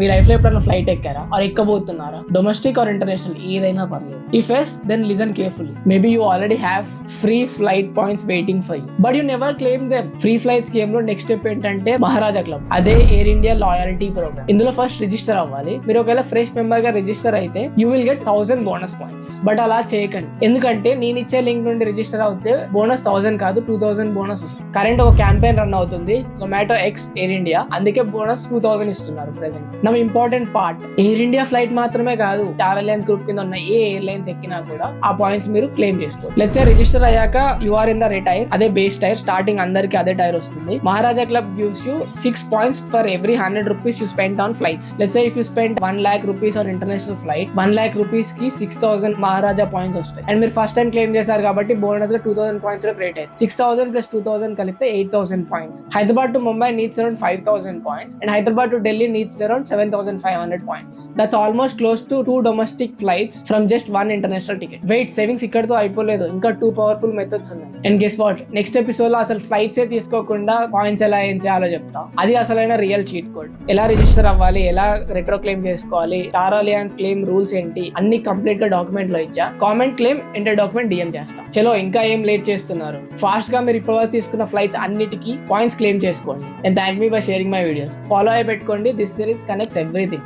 మీ life లో ఎప్పుడైనా flight ఎక్కారా ఆర్ ఎక్కబోతున్నారా? డొమెస్టిక్ ఆర్ ఇంటర్నేషనల్ ఏదైనా పర్లేదు. If yes then listen carefully. Maybe you already have free flight points waiting for you, but you never claim them. Free flight scheme లో next step ఏంటంటే Maharaja club, అదే Air India loyalty program. ఇందులో first register అవ్వాలి. మీరు ఒకవేళ fresh member గా register అయితే you will get 1000 bonus points. But అలా చేయకండి, ఎందుకంటే నేను ఇచ్చే లింక్ నుండి రిజిస్టర్ అవుతే బోనస్ 1000 కాదు 2000 బోనస్ వస్తుంది. కరెంట్ ఒక క్యాంపెయిన్ రన్ అవుతుంది జొమాటో ఎక్స్ ఎయిర్ ఇండియా, అందుకే బోనస్ 2000 ఇస్తున్నారు present. Now important part, air India flight మాత్రమే కాదు, స్టార్ అలయన్స్ గ్రూప్ కింద ఉన్న ఏ ఎయిర్లైన్స్ ఎక్కినా కూడా ఆ పాయింట్స్ మీరు క్లెయిమ్ చేసుకోవచ్చు. లెట్స్ సే రిజిస్టర్ అయ్యాక you are in the red tier, అదే బేస్ టైర్, స్టార్టింగ్ అందరికి అదే టైర్ వస్తుంది. Maharaja club gives you 6 points for every 100 rupees you spend on flights. Let's say if you spend 1 lakh rupees on international flight, 1 lakh rupees కి 6000 Maharaja points వస్తాయి. And మీరు first time claim చేశారు కాబట్టి bonus లో 2000 points create అయ్యాయి. 6000 plus 2000 కలిపితే 8000 points. Hyderabad to Mumbai needs around 5000 points and Hyderabad to Delhi needs around 7500 points. That's almost close to 2 domestic flights from just 1 international ticket. Wait, savings ఇక్కడతో అయిపోలేదు, ఇంకా 2 పవర్ఫుల్ మెథడ్స్ ఉన్నాయి. And guess what, next episode లో అసలు flights ఏ తీసుకోకుండా points ఎలా ఏం చేయాలో చెప్తా. అది అసలైన రియల్ చీట్ కోడ్. ఎలా రిజిస్టర్ అవ్వాలి, ఎలా రెట్రో క్లెయిమ్ చేసుకోవాలి, స్టార్ అలయన్స్ క్లెయిమ్ రూల్స్ ఏంటి, అన్ని కంప్లీట్ గా డాక్యుమెంట్ లో ఇచ్చా. Comment claim enter document DM చేస్తా. చలో ఇంకా ఏం లేట్ చేస్తున్నారు, ఫాస్ట్ గా మీరు ఇప్పటివరకు తీసుకున్న ఫ్లైట్స్ అన్నిటికీ పాయింట్స్ క్లెయిమ్ చేసుకోండి. And thank me by sharing my videos. Follow అయి పెట్టుకోండి. This series connects everything.